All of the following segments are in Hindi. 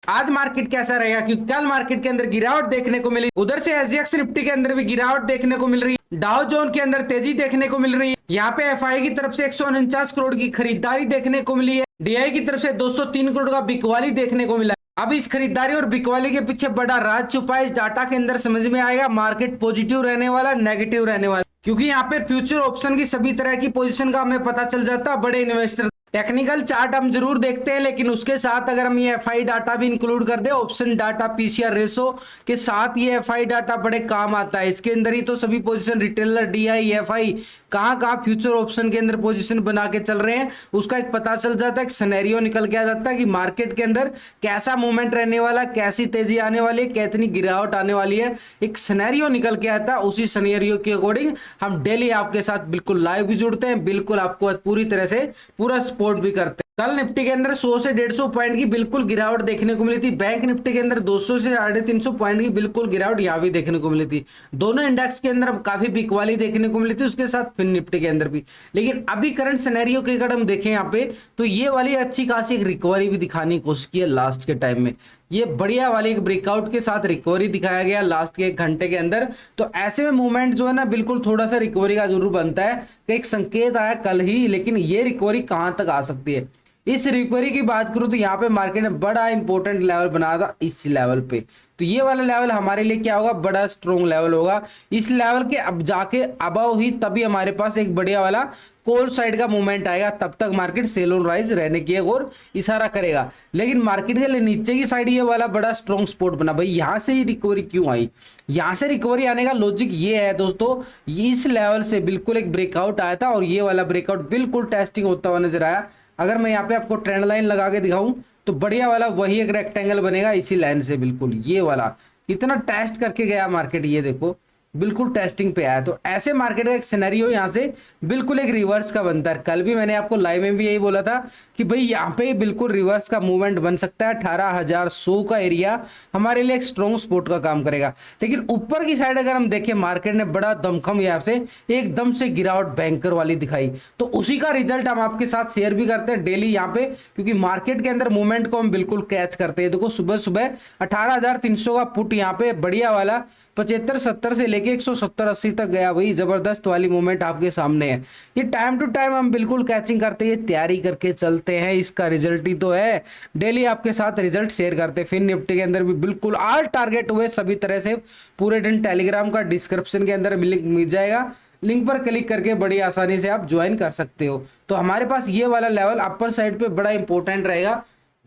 आज मार्केट कैसा रहेगा, क्योंकि कल मार्केट के अंदर गिरावट देखने को मिली, उधर से एसजीएक्स निफ्टी के अंदर भी गिरावट देखने को मिल रही है, डाउ जोन के अंदर तेजी देखने को मिल रही है। यहाँ पे एफआई की तरफ से 149 करोड़ की खरीदारी देखने को मिली है, डीआई की तरफ से 203 करोड़ का बिकवाली देखने को मिला। अब इस खरीदारी और बिकवाली के पीछे बड़ा राज छुपा है, इस डाटा के अंदर समझ में आएगा मार्केट पॉजिटिव रहने वाला, नेगेटिव रहने वाला, क्योंकि यहाँ पे फ्यूचर ऑप्शन की सभी तरह की पोजीशन का हमें पता चल जाता है। बड़े इन्वेस्टर टेक्निकल चार्ट हम जरूर देखते हैं, लेकिन उसके साथ अगर हम ये एफआई डाटा भी इंक्लूड कर दे, ऑप्शन डाटा, पीसीआर रेशो के साथ ये एफआई डाटा बड़े काम आता है। इसके अंदर ही तो सभी पोजीशन, रिटेलर, डीआई, एफआई कहाँ कहाँ फ्यूचर ऑप्शन के अंदर पोजीशन बना के चल रहे हैं, उसका एक पता चल जाता है, एक सिनेरियो निकल के आ जाता है कि मार्केट के अंदर कैसा मूवमेंट रहने वाला, कैसी तेजी आने वाली है, कितनी गिरावट आने वाली है, एक सिनेरियो निकल के आता है। उसी सिनेरियो के अकॉर्डिंग हम डेली आपके साथ बिल्कुल लाइव भी जुड़ते हैं, बिल्कुल आपको पूरी तरह से पूरा सपोर्ट भी करते हैं। कल निफ्टी के अंदर 100 से 150 पॉइंट की बिल्कुल गिरावट देखने को मिली थी। बैंक निफ्टी के अंदर 200 से 350 पॉइंट की बिल्कुल गिरावट यहाँ भी देखने को मिली थी। दोनों इंडेक्स के अंदर काफी बिकवाली देखने को मिली थी, उसके साथ फिन निफ्टी के अंदर भी। लेकिन अभी करंट सिनेरियो के अगर हम देखें यहाँ पे, तो ये वाली अच्छी खासी एक रिकवरी भी दिखाने की कोशिश की है लास्ट के टाइम में। ये बढ़िया वाली एक ब्रेकआउट के साथ रिकवरी दिखाया गया लास्ट के 1 घंटे के अंदर। तो ऐसे में मूवमेंट जो है ना, बिल्कुल थोड़ा सा रिकवरी का जरूर बनता है कि एक संकेत आया कल ही, लेकिन ये रिकवरी कहां तक आ सकती है। इस रिकवरी की बात करूं तो यहाँ पे मार्केट ने बड़ा इंपॉर्टेंट लेवल बनाया था इस लेवल पे, तो ये वाला लेवल हमारे लिए क्या होगा, बड़ा स्ट्रॉन्ग लेवल होगा। इस लेवल के अब जाके अबव ही तभी हमारे पास एक बढ़िया वाला कॉल साइड का मूवमेंट आएगा, तब तक मार्केट सेल ऑन राइज रहने की और इशारा करेगा। लेकिन मार्केट के लिए नीचे की साइड ये वाला बड़ा स्ट्रॉन्ग सपोर्ट बना। भाई यहाँ से ही रिकवरी क्यों आई, यहाँ से रिकवरी आने का लॉजिक ये है दोस्तों, इस लेवल से बिल्कुल एक ब्रेकआउट आया था और ये वाला ब्रेकआउट बिल्कुल टेस्टिंग होता हुआ नजर आया। अगर मैं यहाँ पे आपको ट्रेंड लाइन लगा के दिखाऊं तो बढ़िया वाला वही एक रेक्टेंगल बनेगा इसी लाइन से, बिल्कुल ये वाला इतना टेस्ट करके गया मार्केट, ये देखो बिल्कुल टेस्टिंग पे आया। तो ऐसे मार्केट का एक सिनेरियो यहाँ से बिल्कुल एक रिवर्स का बनता है। कल भी मैंने आपको लाइव में भी यही बोला था कि भाई यहाँ पे बिल्कुल रिवर्स का मूवमेंट बन सकता है। 18,100 का एरिया हमारे लिए एक स्ट्रॉन्ग सपोर्ट का काम करेगा। लेकिन ऊपर की साइड अगर हम देखें, मार्केट ने बड़ा दमखम यहाँ से एकदम से गिरावट भयंकर वाली दिखाई, तो उसी का रिजल्ट हम आपके साथ शेयर भी करते हैं डेली यहाँ पे, क्योंकि मार्केट के अंदर मूवमेंट को हम बिल्कुल कैच करते हैं। देखो सुबह सुबह 18,300 का पुट यहाँ पे बढ़िया वाला 75-70 से लेके 170-80 तक गया, वही जबरदस्त वाली मूवमेंट आपके सामने है। ये टाइम टू टाइम हम बिल्कुल कैचिंग करते हैं, तैयारी करके चलते हैं, इसका रिजल्ट ही तो है। डेली आपके साथ रिजल्ट शेयर करते हैं। फिर निफ्टी के अंदर भी बिल्कुल ऑल टारगेट हुए सभी तरह से पूरे दिन। टेलीग्राम का डिस्क्रिप्शन के अंदर लिंक मिल जाएगा, लिंक पर क्लिक करके बड़ी आसानी से आप ज्वाइन कर सकते हो। तो हमारे पास ये वाला लेवल अपर साइड पे बड़ा इंपॉर्टेंट रहेगा,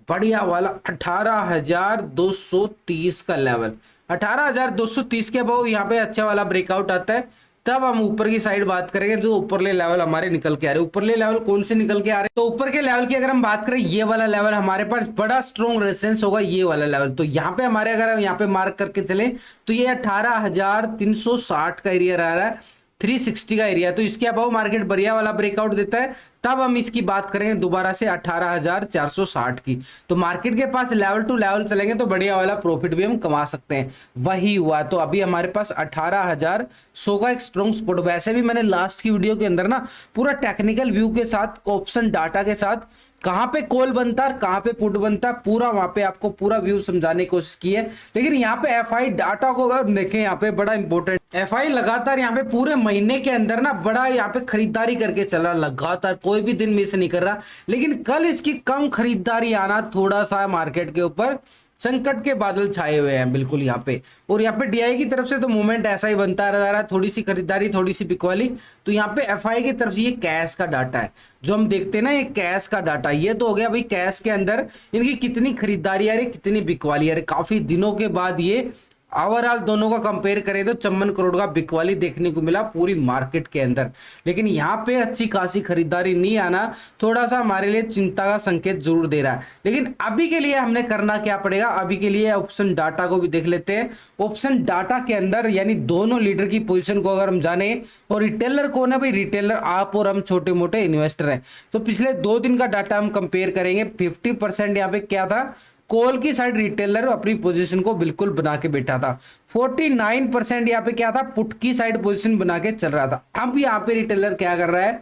बढ़िया वाला 18,230 का लेवल। 18,230 के अबव यहाँ पे अच्छा वाला ब्रेकआउट आता है, तब हम ऊपर की साइड बात करेंगे। जो ऊपरले लेवल हमारे निकल के आ रहे हैं, ऊपरले लेवल कौन से निकल के आ रहे हैं, तो ऊपर के लेवल की अगर हम बात करें, ये वाला लेवल हमारे पास बड़ा स्ट्रॉन्ग रेजिस्टेंस होगा, ये वाला लेवल। तो यहाँ पे हमारे अगर हम यहाँ पे मार्क करके चले तो ये 18,360 का एरिया रह रहा है, 360 का एरिया। तो इसके अबाव मार्केट बढ़िया वाला ब्रेकआउट देता है, तब हम इसकी बात करेंगे दोबारा से 18,460 की। तो मार्केट के पास लेवल टू लेवल चलेंगे तो बढ़िया वाला प्रॉफिट भी हम कमा सकते हैं। वही हुआ, तो अभी हमारे पास 18,100 का एक स्ट्रॉन्ग सपोर्ट। वैसे भी मैंने लास्ट की वीडियो के अंदर ना पूरा टेक्निकल व्यू के साथ, ऑप्शन डाटा के साथ, कहां पे कॉल बनता है कहां पे पुट बनता है, पूरा वहां पे आपको पूरा व्यू समझाने की कोशिश की है। लेकिन यहाँ पे एफआई डाटा को अगर देखें, यहाँ पे बड़ा इंपॉर्टेंट, एफआई लगातार यहाँ पे पूरे महीने के अंदर ना बड़ा यहाँ पे खरीदारी करके चल रहा, लगातार कोई भी दिन मिस नहीं कर रहा। लेकिन कल इसकी कम खरीदारी आना, थोड़ा सा मार्केट के ऊपर संकट के बादल छाए हुए हैं बिल्कुल यहाँ पे। और यहाँ पे डीआई की तरफ से तो मूवमेंट ऐसा ही बनता रह रहा है, थोड़ी सी खरीदारी थोड़ी सी बिकवाली। तो यहाँ पे एफआई की तरफ से ये कैश का डाटा है जो हम देखते हैं ना, ये कैश का डाटा, ये तो हो गया भाई कैश के अंदर इनकी कितनी खरीदारी आ रही, कितनी बिकवाली आ रही। काफी दिनों के बाद ये ओवरऑल दोनों का कंपेयर करें तो 54 करोड़ का बिकवाली देखने को मिला पूरी मार्केट के अंदर। लेकिन यहाँ पे अच्छी खासी खरीदारी नहीं आना थोड़ा सा हमारे लिए चिंता का संकेत जरूर दे रहा है। लेकिन अभी के लिए हमने करना क्या पड़ेगा, अभी के लिए ऑप्शन डाटा को भी देख लेते हैं। ऑप्शन डाटा के अंदर यानी दोनों लीडर की पोजीशन को अगर हम जाने, और रिटेलर कौन है भाई, रिटेलर आप और हम छोटे मोटे इन्वेस्टर हैं। तो पिछले 2 दिन का डाटा हम कंपेयर करेंगे। 50% यहाँ पे क्या था, कॉल की साइड रिटेलर अपनी पोजीशन को बिल्कुल बना के बैठा था। 49% यहाँ पे क्या था, पुट की साइड पोजीशन बना के चल रहा था। अब यहाँ पे रिटेलर क्या कर रहा है,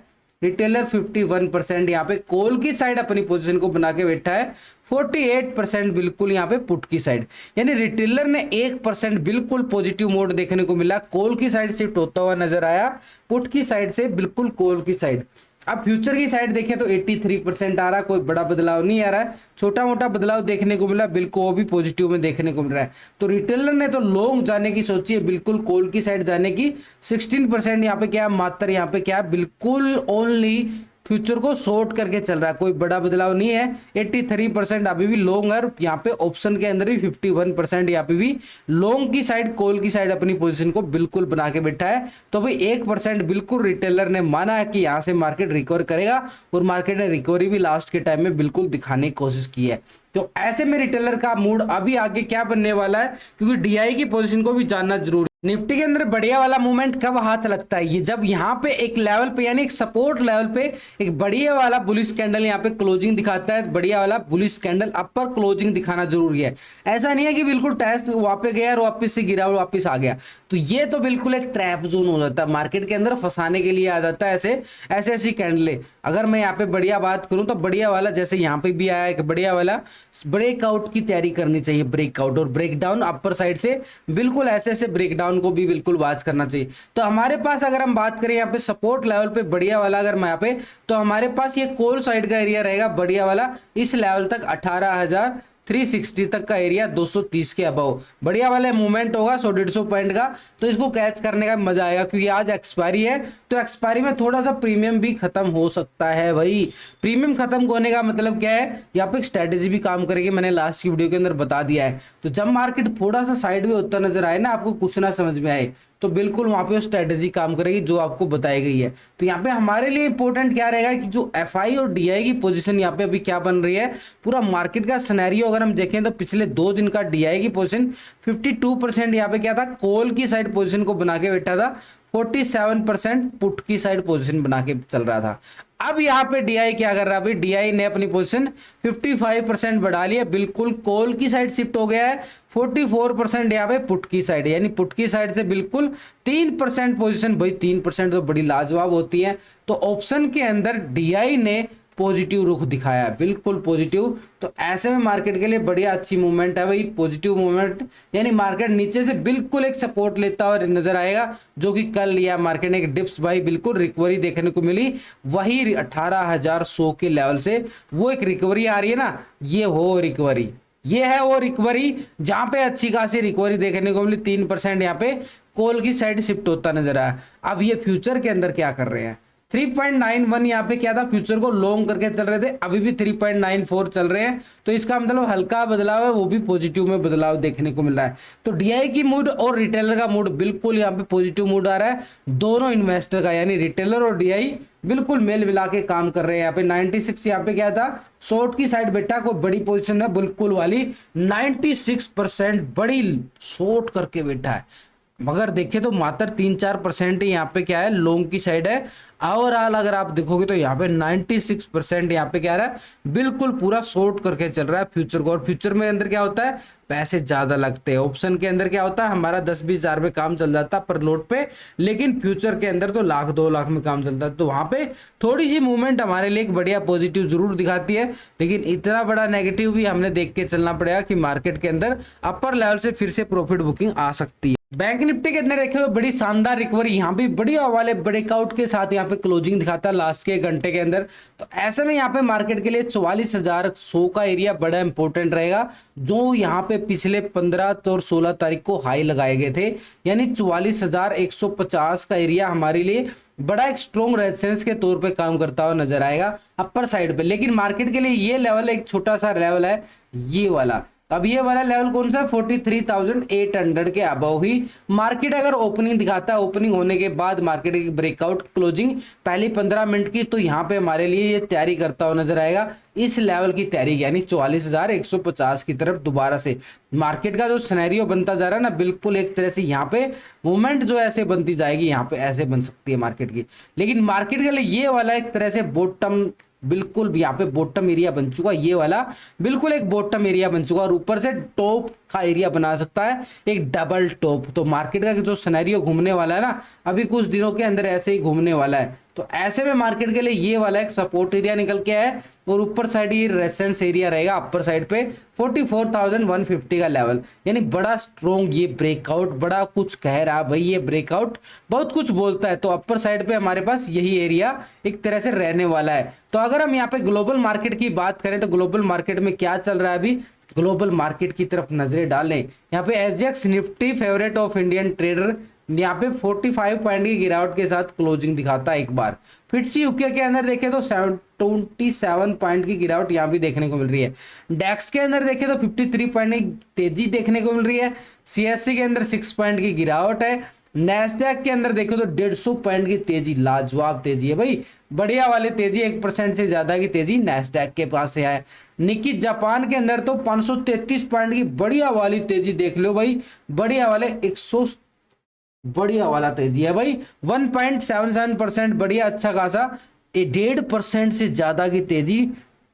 रिटेलर 51% यहाँ पे कॉल की साइड अपनी पोजीशन को बना के बैठा है। 48% बिल्कुल यहाँ पे पुट की साइड, यानी रिटेलर ने 1% बिल्कुल पॉजिटिव मोड देखने को मिला, कॉल की साइड शिफ्ट होता हुआ नजर आया, पुट की साइड से बिल्कुल कॉल की साइड। अब फ्यूचर की साइड देखें तो 83% आ रहा, कोई बड़ा बदलाव नहीं आ रहा है, छोटा मोटा बदलाव देखने को मिला, बिल्कुल वो भी पॉजिटिव में देखने को मिल रहा है। तो रिटेलर ने तो लॉन्ग जाने की सोची है, बिल्कुल कॉल की साइड जाने की। 16% यहाँ पे क्या, मात्र यहाँ पे क्या, बिल्कुल ओनली फ्यूचर को शॉर्ट करके चल रहा है, कोई बड़ा बदलाव नहीं है। 83% अभी भी लॉन्ग है, यहाँ पे ऑप्शन के अंदर भी 51% यहाँ पे भी लॉन्ग की साइड, कॉल की साइड अपनी पोजीशन को बिल्कुल बना के बैठा है। तो भाई 1% बिल्कुल रिटेलर ने माना है कि यहाँ से मार्केट रिकवर करेगा, और मार्केट ने रिकवरी भी लास्ट के टाइम में बिल्कुल दिखाने की कोशिश की है। तो ऐसे में रिटेलर का मूड अभी आगे क्या बनने वाला है, क्योंकि डीआई की पोजीशन को भी जानना जरूरी। निफ्टी के अंदर बढ़िया वाला मूवमेंट कब हाथ लगता है, ये जब यहाँ पे एक लेवल पे, यानी एक सपोर्ट लेवल पे एक बढ़िया वाला बुलिश कैंडल यहाँ पे क्लोजिंग दिखाता है, बढ़िया वाला बुलिश कैंडल अपर क्लोजिंग दिखाना जरूरी है। ऐसा नहीं है कि बिल्कुल टेस्ट वहां पे गया और वापस से गिरा और वापस आ गया, तो ये तो बिल्कुल एक ट्रैप जोन हो जाता है, मार्केट के अंदर फंसाने के लिए आ जाता है ऐसी कैंडले। अगर मैं यहाँ पे बढ़िया बात करूं तो बढ़िया वाला जैसे यहाँ पे भी आया, एक बढ़िया वाला ब्रेकआउट की तैयारी करनी चाहिए, ब्रेकआउट और ब्रेकडाउन अपर साइड से, बिल्कुल ऐसे ब्रेकडाउन को भी बिल्कुल वॉच करना चाहिए। तो हमारे पास अगर हम बात करें यहाँ पे सपोर्ट लेवल पे बढ़िया वाला, अगर मैं यहाँ पे, तो हमारे पास ये कॉल साइड का एरिया रहेगा बढ़िया वाला, इस लेवल तक 18,360 तक का एरिया, 230 के अबव बढ़िया वाला मूवमेंट होगा 100-150 पॉइंट का, तो इसको कैच करने का मजा आएगा। क्योंकि आज एक्सपायरी है, तो एक्सपायरी में थोड़ा सा प्रीमियम भी खत्म हो सकता है भाई। प्रीमियम खत्म होने का मतलब क्या है, यहाँ पे एक स्ट्रेटेजी भी काम करेगी, मैंने लास्ट की वीडियो के अंदर बता दिया है। तो जब मार्केट थोड़ा सा साइड में होता नजर आए ना, आपको कुछ ना समझ में आए, तो बिल्कुल वहां पे स्ट्रेटेजी काम करेगी जो आपको बताई गई है। तो यहाँ पे हमारे लिए इंपॉर्टेंट क्या रहेगा कि जो एफआई और डीआई की पोजीशन यहाँ पे अभी क्या बन रही है, पूरा मार्केट का सिनेरियो अगर हम देखें तो पिछले 2 दिन का डीआई की पोजीशन 52% यहाँ पे क्या था, कॉल की साइड पोजीशन को बना के बैठा था, 47% पुट की साइड पोजीशन बना के चल रहा था। अब यहाँ पे डीआई क्या कर रहा है, अभी डीआई ने अपनी पोजीशन 55% बढ़ा लिया, बिल्कुल कॉल की साइड शिफ्ट हो गया है, 44% यहाँ पे पुट की साइड, यानी पुट की साइड से बिल्कुल 3% पोजीशन, भाई 3% तो बड़ी लाजवाब होती है। तो ऑप्शन के अंदर डीआई ने पॉजिटिव रुख दिखाया है, बिल्कुल पॉजिटिव। तो ऐसे में मार्केट के लिए बढ़िया अच्छी मूवमेंट है भाई, पॉजिटिव मूवमेंट, यानी मार्केट नीचे से बिल्कुल एक सपोर्ट लेता हुआ नजर आएगा, जो कि कल लिया मार्केट ने एक डिप्स भाई, बिल्कुल रिकवरी देखने को मिली, वही 18,100 के लेवल से वो एक रिकवरी आ रही है ना, ये हो रिकवरी, ये है वो रिकवरी जहां पे अच्छी खासी रिकवरी देखने को मिली, 3% यहाँ पे कॉल की साइड शिफ्ट होता नजर आया। अब ये फ्यूचर के अंदर क्या कर रहे हैं, 3.91 यहाँ पे क्या था, फ्यूचर को लॉन्ग करके चल रहे थे, अभी भी 3.94 चल रहे हैं, तो इसका मतलब हल्का बदलाव है, वो भी पॉजिटिव में बदलाव देखने को मिल रहा है। तो डीआई की मूड और रिटेलर का मूड बिल्कुल यहाँ पे पॉजिटिव मूड आ रहा है, दोनों इन्वेस्टर का, यानी रिटेलर और डीआई बिल्कुल मेल मिला के काम कर रहे हैं। यहाँ पे 96 यहाँ पे क्या था, शॉर्ट की साइड बेटा कोई बड़ी पोजीशन है, बिल्कुल वाली 96% बड़ी शॉर्ट करके बैठा है, मगर देखिए तो मात्र 3-4% ही यहाँ पे क्या है, लॉन्ग की साइड है। ओवरऑल अगर आप देखोगे तो यहाँ पे 96% यहाँ पे क्या रहा है, बिल्कुल पूरा शॉर्ट करके चल रहा है फ्यूचर को। और फ्यूचर में अंदर क्या होता है, पैसे ज्यादा लगते हैं। ऑप्शन के अंदर क्या होता है, हमारा 10-20 हजार में काम चल जाता है पर लोड पे, लेकिन फ्यूचर के अंदर तो 1,00,000-2 लाख में काम चलता है। तो वहां पे थोड़ी सी मूवमेंट हमारे लिए एक बढ़िया पॉजिटिव जरूर दिखाती है, लेकिन इतना बड़ा नेगेटिव भी हमने देख के चलना पड़ेगा कि मार्केट के अंदर अपर लेवल से फिर से प्रॉफिट बुकिंग आ सकती है। बैंक निफ्टी के अंदर देखें तो बड़ी शानदार रिकवरी, यहाँ भी बढ़िया वाले ब्रेकआउट के साथ यहाँ पे क्लोजिंग दिखाता है लास्ट के घंटे के अंदर। तो ऐसे में यहाँ पे मार्केट के लिए 44,100 का एरिया बड़ा इंपॉर्टेंट रहेगा, जो यहाँ पे पिछले 15 और 16 तारीख को हाई लगाए गए थे, यानी 44,150 का एरिया हमारे लिए बड़ा एक स्ट्रॉन्ग रेजिस्टेंस के तौर पे काम करता हुआ नजर आएगा अपर साइड पे। लेकिन मार्केट के लिए ये लेवल एक छोटा सा लेवल है, ये वाला। अब ये वाला लेवल कौन सा, 43,800 के अबव ही मार्केट अगर ओपनिंग दिखाता है, ओपनिंग होने के बाद मार्केट की ब्रेकआउट क्लोजिंग पहली 15 मिनट की, तो यहाँ पे हमारे लिए ये तैयारी करता हुआ नजर आएगा, इस लेवल की तैयारी, यानी 44,150 की तरफ दोबारा से मार्केट का जो सिनेरियो बनता जा रहा है ना, बिल्कुल एक तरह से यहाँ पे मूवमेंट जो ऐसे बनती जाएगी, यहाँ पे ऐसे बन सकती है मार्केट की। लेकिन मार्केट के लिए ये वाला एक तरह से बॉटम, बिल्कुल यहाँ पे बॉटम एरिया बन चुका, ये वाला बिल्कुल एक बॉटम एरिया बन चुका, और ऊपर से टॉप का एरिया बना सकता है एक डबल टॉप। तो मार्केट का जो सिनेरियो घूमने वाला है ना, अभी कुछ दिनों के अंदर ऐसे ही घूमने वाला है। तो ऐसे में मार्केट के लिए ये वाला एक सपोर्ट एरिया निकल के आया और ऊपर साइड ये रेजिस्टेंस एरिया रहेगा अपर साइड पे 44,150 का लेवल, यानी बड़ा स्ट्रॉन्ग ये ब्रेकआउट, बड़ा कुछ कह रहा भाई ये ब्रेकआउट बहुत कुछ बोलता है। तो अपर साइड पे हमारे पास यही एरिया एक तरह से रहने वाला है। तो अगर हम यहाँ पे ग्लोबल मार्केट की बात करें तो ग्लोबल मार्केट में क्या चल रहा है, अभी ग्लोबल मार्केट की तरफ नजरें डालें। यहाँ पे SGX Nifty favourite of Indian trader यहाँ पे 45 पॉइंट की गिरावट के साथ क्लोजिंग दिखाता है एक बार। FTSE यूके के अंदर देखें तो 27 पॉइंट की गिरावट यहाँ भी देखने को मिल रही है। डेक्स के अंदर देखें तो 53 पॉइंट की तेजी देखने को मिल रही है। CSE के अंदर 6 पॉइंट की गिरावट है। नैस्डैक के अंदर देखो तो 150 पॉइंट की तेजी, लाजवाब तेजी है भाई, बढ़िया वाली तेजी, 1% से ज्यादा की तेजी नैस्डैक के पास से है। निक्की जापान के अंदर तो 533 पॉइंट की बढ़िया वाली तेजी देख लो भाई, बढ़िया वाले 100 बढ़िया वाला तेजी है भाई, 1.77% बढ़िया अच्छा खासा, 1.5% से ज्यादा की तेजी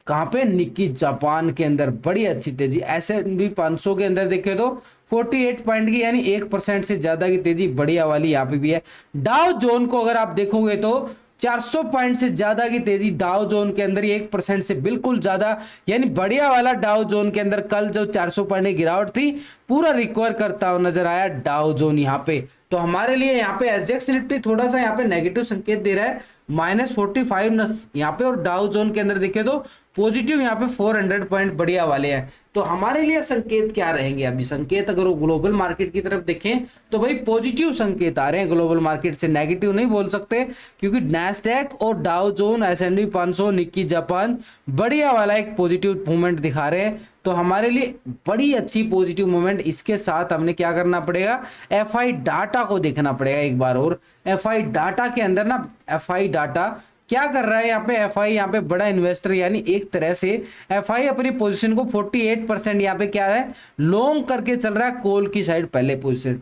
कहां पे, निक्की जापान के अंदर बड़ी अच्छी तेजी। S&P 500 के अंदर देखे तो 48 पॉइंट की यानी 1% से ज्यादा की तेजी बढ़िया वाली यहाँ पे भी है। डाउ जोन को अगर आप देखोगे तो 400 पॉइंट से ज्यादा की तेजी डाउ जोन के अंदर, 1% से बिल्कुल ज्यादा, यानी बढ़िया वाला डाउ जोन के अंदर कल जो 400 पॉइंट की गिरावट थी पूरा रिकवर करता हुआ नजर आया डाउ जोन यहाँ पे। तो हमारे लिए यहाँ पे SGX निफ्टी थोड़ा सा यहाँ पे नेगेटिव संकेत दे रहा है, -45 यहाँ पे, और डाउ जोन के अंदर देखे तो पॉजिटिव यहाँ पे 400 पॉइंट बढ़िया वाले हैं। तो हमारे लिए संकेत क्या रहेंगे अभी, संकेत अगर वो ग्लोबल मार्केट की तरफ देखें तो भाई पॉजिटिव संकेत आ रहे हैं ग्लोबल मार्केट से, नेगेटिव नहीं बोल सकते, क्योंकि नैस्डैक और डाउ जोन, S&P 500, निक्की जापान बढ़िया वाला एक पॉजिटिव मूवमेंट दिखा रहे हैं। तो हमारे लिए बड़ी अच्छी पॉजिटिव मूवमेंट। इसके साथ हमने क्या करना पड़ेगा, FI डाटा को देखना पड़ेगा एक बार और। FI डाटा के अंदर ना, FI डाटा क्या कर रहा है यहाँ पे, FI यहाँ पे बड़ा इन्वेस्टर, यानी एक तरह से FI अपनी पोजीशन को 48% यहाँ पे क्या है लॉन्ग करके चल रहा है, कॉल की साइड पहले पोजीशन,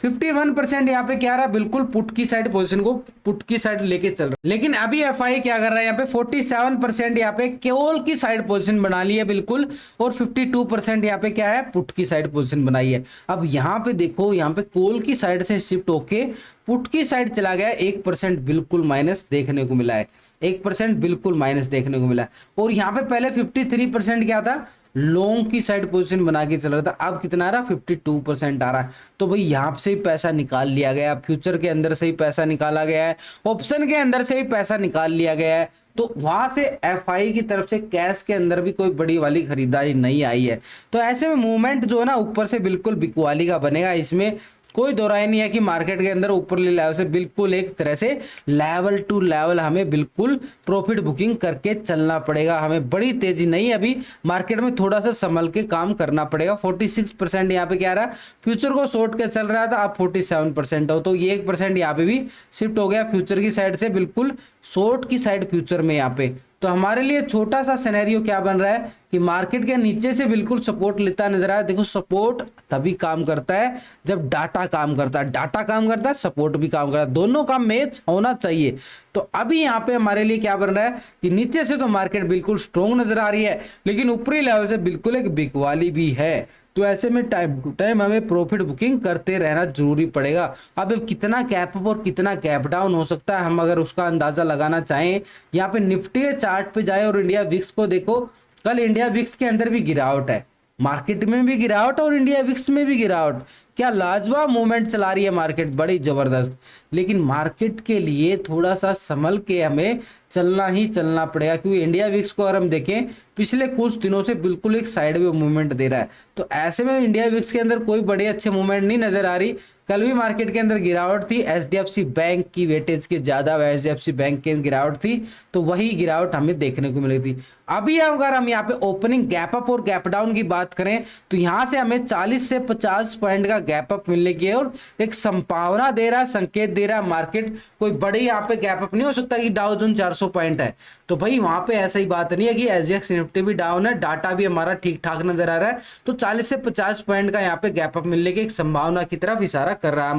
51% यहाँ पे क्या रहा है बिल्कुल पुट की साइड पोजीशन को पुट की साइड लेके चल रहा है। लेकिन अभी FI क्या कर रहा है यहाँ पे 47% यहाँ पे कॉल की साइड पोजीशन बना ली है बिल्कुल, और 52% यहाँ पे क्या है पुट की साइड पोजीशन बनाई है। अब यहाँ पे देखो, यहाँ पे कॉल की साइड से शिफ्ट होके पुट की साइड चला गया, 1% बिल्कुल माइनस देखने को मिला है, 1% बिल्कुल माइनस देखने को मिला है। और यहाँ पे पहले 53% क्या था, लॉन्ग की साइड पोजीशन बना के चल रहा था, अब कितना आ रहा, 52% आ रहा है। तो भाई यहाँ से ही पैसा निकाल लिया गया, फ्यूचर के अंदर से ही पैसा निकाला गया है, ऑप्शन के अंदर से ही पैसा निकाल लिया गया है। तो वहां से FI की तरफ से कैश के अंदर भी कोई बड़ी वाली खरीदारी नहीं आई है। तो ऐसे में मूवमेंट जो है ना ऊपर से बिल्कुल बिकवाली का बनेगा, इसमें कोई दो राय नहीं है कि मार्केट के अंदर ऊपरली लेवल से बिल्कुल एक तरह से लेवल टू लेवल हमें बिल्कुल प्रॉफिट बुकिंग करके चलना पड़ेगा। हमें बड़ी तेजी नहीं, अभी मार्केट में थोड़ा सा संभल के काम करना पड़ेगा। 46% यहाँ पे क्या रहा, फ्यूचर को शॉर्ट के चल रहा था, अब 47% हो, तो ये 1% यहाँ पे भी शिफ्ट हो गया फ्यूचर की साइड से बिल्कुल शॉर्ट की साइड फ्यूचर में यहाँ पे। तो हमारे लिए छोटा सा सिनेरियो क्या बन रहा है कि मार्केट के नीचे से बिल्कुल सपोर्ट लेता नजर आया। देखो सपोर्ट तभी काम करता है जब डाटा काम करता है, डाटा काम करता है सपोर्ट भी काम करता है, दोनों का मैच होना चाहिए। तो अभी यहाँ पे हमारे लिए क्या बन रहा है कि नीचे से तो मार्केट बिल्कुल स्ट्रॉन्ग नजर आ रही है, लेकिन ऊपरी लेवल से बिल्कुल एक बिकवाली भी है। तो ऐसे में टाइम टू टाइम हमें प्रॉफिट बुकिंग करते रहना जरूरी पड़ेगा। अब कितना गैप अप और कितना गैप डाउन हो सकता है, हम अगर उसका अंदाजा लगाना चाहें, यहाँ पे निफ्टी के चार्ट पे जाए और इंडिया विक्स को देखो, कल इंडिया विक्स के अंदर भी गिरावट है, मार्केट में भी गिरावट और इंडिया विक्स में भी गिरावट। क्या लाजवाब मूवमेंट चला रही है मार्केट, बड़ी जबरदस्त। लेकिन मार्केट के लिए थोड़ा सा संभल के हमें चलना ही चलना पड़ेगा, क्योंकि इंडिया विक्स को अगर हम देखें पिछले कुछ दिनों से बिल्कुल एक साइडवे मूवमेंट दे रहा है। तो ऐसे में इंडिया विक्स के अंदर कोई बड़े अच्छे मूवमेंट नहीं नजर आ रही। कल भी मार्केट के अंदर गिरावट थी, HDFC बैंक की वेटेज के ज्यादा HDFC बैंक की गिरावट थी, तो वही गिरावट हमें देखने को मिली थी। अभी अगर हम यहाँ पे ओपनिंग गैप अप और गैप डाउन की बात करें तो यहाँ से हमें 40 से 50 पॉइंट का गैप अप मिलने की और एक संभावना दे रहा है, संकेत दे रहा है मार्केट। कोई बड़ी यहाँ पे गैप अप नहीं हो सकता कि डाउ जोन 400 पॉइंट है, तो भाई वहां पे ऐसा ही बात नहीं है कि SGX निफ्टी भी डाउन है, डाटा भी हमारा ठीक ठाक नजर आ रहा है। तो 40 से 50 पॉइंट का यहाँ पे गैप अप मिलने की एक संभावना की तरफ इशारा कर रहा है।